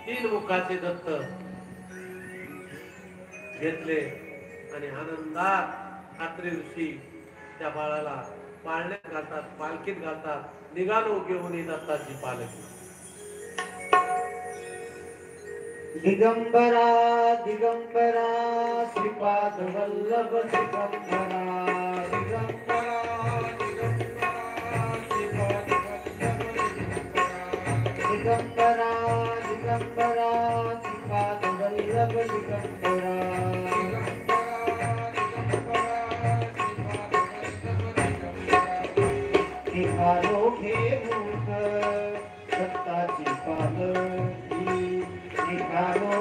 तीन मुखाचे दत्त घेतले आणि आनंदात अत्रे ऋषी त्या बाळाला पाळण्यात घालतात, पालखीत घालतात. निघालो घेऊन दत्ताची पालखी. दिगंबरा दिगंबरा श्रीपाद वल्लभ दिगंबरा दिगंबरा दिगंबरा दिगंबरा श्रीपाद वल्लभ दिगंबरा निघालो घेऊन दत्ताची पालखी निघालो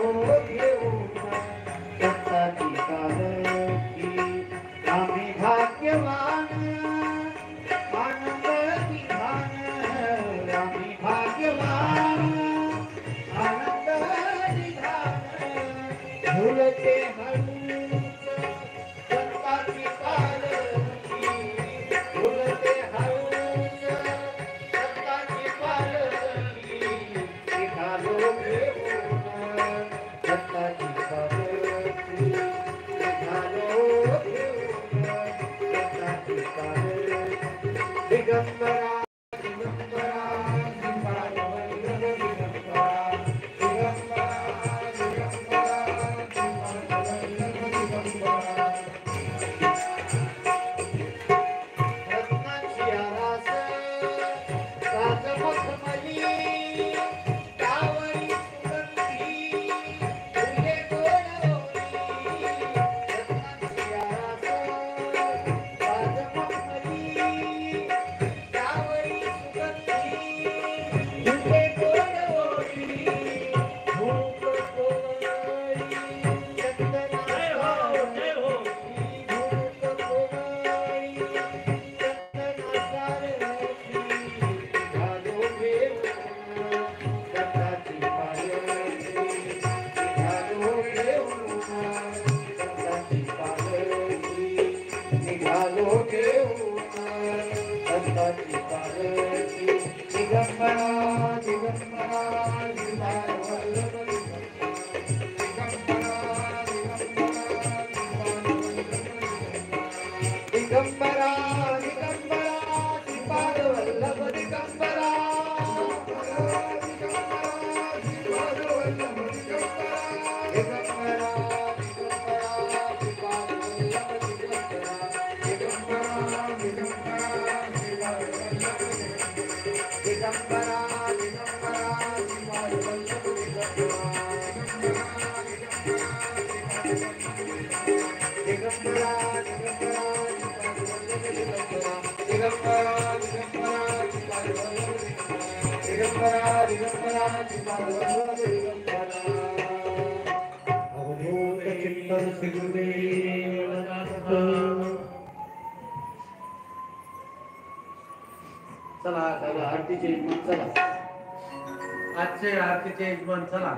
घेऊन दत्ताची पालखी आम्ही भाग्यवान आनंद विधान आम्ही भाग्यवान आनंद विधान झुलते हळूच दत्ताची पालखी झुलते हळूच दत्ताची पालखी निघालो घेऊन दत्ताची पालखी निघालो घेऊन दत्ताची पालखी दिगंबरा दिगंबरा श्रीपाद वल्लभ दिगंबरा दिगंबरा दिगंबरा श्रीपाद वल्लभ दिगंबरा रत्नाची आरास राजमखमली कावळी सुगंधी फुले गोडवली रत्नाची आरास राजमखमली कावळी सुगंधी फुले गोडवली धूप कोवळी चंदना जय हो, जय हो. धूप कोवळी चंदना सारखी निघालो घेऊन दत्ताची पालखी निघालो घेऊन दत्ताची पालखी निघालो घेऊन दत्ताची पालखी दिगंबरा दिगंबरा श्रीपाद वल्लभ दिगंबरा दिगंबरा दिगंबरा श्रीपाद वल्लभ दिगंबरा श्रीपाद वल्लभ दिगंबरा दिगंबरा दिगंबरा श्रीपाद वल्लभ दिगंबरा दिगंबरा दिगंबरा श्रीपाद वल्लभ दिगंबरा दिगंबरा श्रीपाद वल्लभ दिगंबरा दिगंबरा दिगंबरा दिगंबरा दिगंबरा श्रीपाद वल्लभ दिगंबरा दिगंबरा श्रीपाद वल्लभ दिगंबरा अवधूत चित्तन श्री गुरुदेव दत्त चला चला आरतीचे यजमान चला आजचे आरतीचे यजमान चला.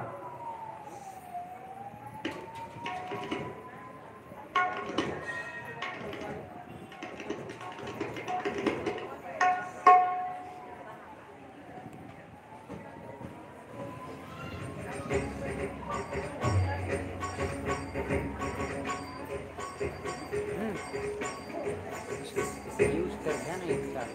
यूज कर घ्या ना एक साथ.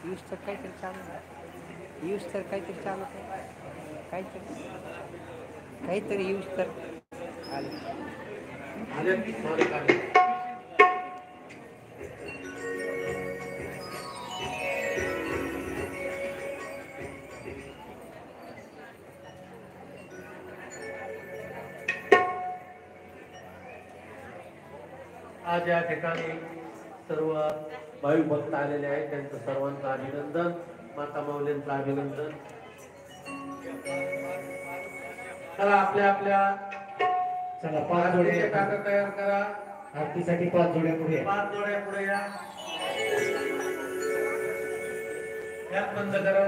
यूज तर काहीतरी चालू आहे. यूज तर काहीतरी चालू आहे. काहीतरी यूज तर आले. आले मालिक आले. आज या ठिकाणी सर्व भाविक भक्त आलेले आहेत. त्यांचं सर्वांचं अभिनंदन. माता माऊलींचं अभिनंदन. चला आपल्या आपल्या चला 5 जोड्या कागद तयार करा. आरतीसाठी 5 जोड्या पुढे 5 जोड्या पुढे या. यात बंद करा.